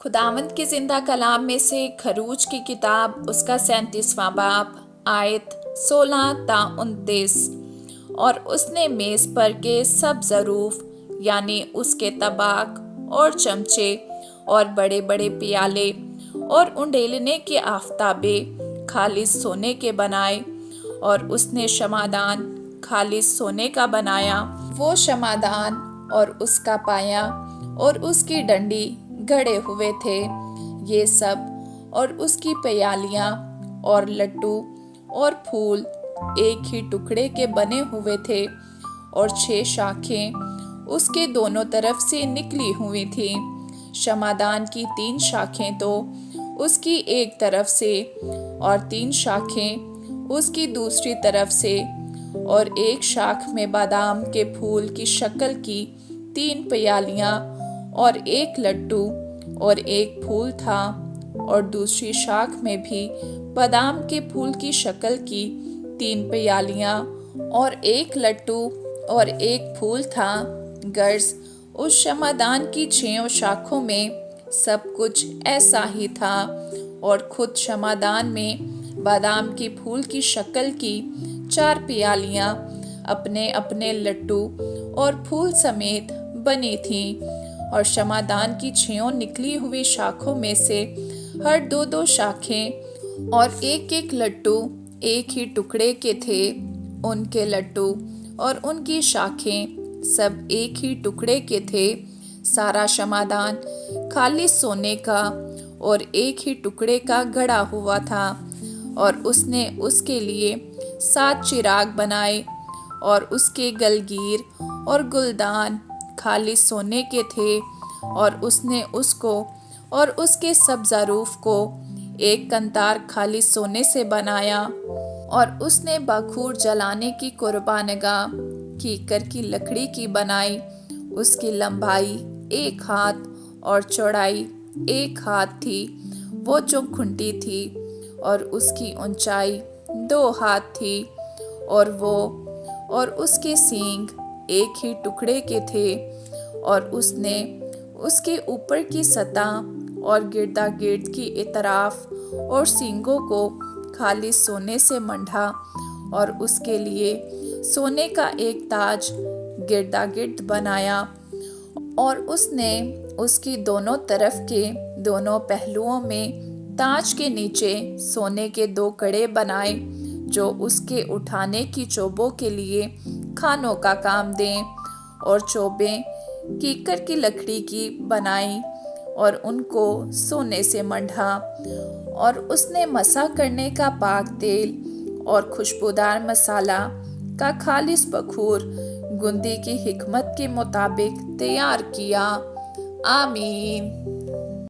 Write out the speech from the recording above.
खुदावंद के जिंदा कलाम में से खरूज की किताब उसका 37वां बाब आयत 16 ता 29। और उसने मेज पर के सब ज़रूफ यानी उसके तबाक और चमचे और बड़े बड़े प्याले और उंडेलने के आफताबे खालिस सोने के बनाए। और उसने शमादान खालिस सोने का बनाया। वो शमादान और उसका पाया और उसकी डंडी गड़े हुए थे, ये सब और उसकी प्यालियां और लट्टू और फूल एक ही टुकड़े के बने हुए थे। और 6 शाखें उसके दोनों तरफ से निकली हुई थी। शमादान की 3 शाखें तो उसकी एक तरफ से और 3 शाखें उसकी दूसरी तरफ से। और एक शाख में बादाम के फूल की शक्ल की 3 प्यालियां और एक लट्टू और एक फूल था। और दूसरी शाख में भी बादाम के फूल की शक्ल की 3 प्यालियां और एक लट्टू और एक फूल था। गर्ज उस शमादान की 6 शाखों में सब कुछ ऐसा ही था। और खुद शमादान में बादाम के फूल की शक्ल की 4 प्यालियां अपने अपने लट्टू और फूल समेत बनी थीं। और शमादान की 6 निकली हुई शाखों में से हर 2-2 शाखें और एक एक लट्टू एक ही टुकड़े के थे। उनके लट्टू और उनकी शाखें सब एक ही टुकड़े के थे। सारा शमादान खाली सोने का और एक ही टुकड़े का गढ़ा हुआ था। और उसने उसके लिए 7 चिराग बनाए और उसके गलगीर और गुलदान खाली सोने के थे। और उसने उसको और उसके सब ज़रूफ को एक कंतार खाली सोने से बनाया। और उसने बखूर जलाने की कुर्बानगाह कीकर की लकड़ी की बनाई। उसकी लंबाई 1 हाथ और चौड़ाई 1 हाथ थी, वो जो खुंटी थी। और उसकी ऊंचाई 2 हाथ थी। और वो और उसके सींग एक ही टुकड़े के थे। और उसने उसके ऊपर की सतह और गिरदा गिर्द की इतराफ और सींगों को खाली सोने से मंढा। और उसके लिए सोने का एक ताज गिरदा गिर्द बनाया। और उसने उसकी दोनों तरफ के दोनों पहलुओं में ताज के नीचे सोने के 2 कड़े बनाए, जो उसके उठाने की चोबों के लिए खानों का काम दें। और चोबें कीकर की लकड़ी की बनाई और उनको सोने से मंढा। और उसने मसा करने का पाक तेल और खुशबूदार मसाला का खालिस बखूर गुंदी की हिकमत के मुताबिक तैयार किया। आमीन।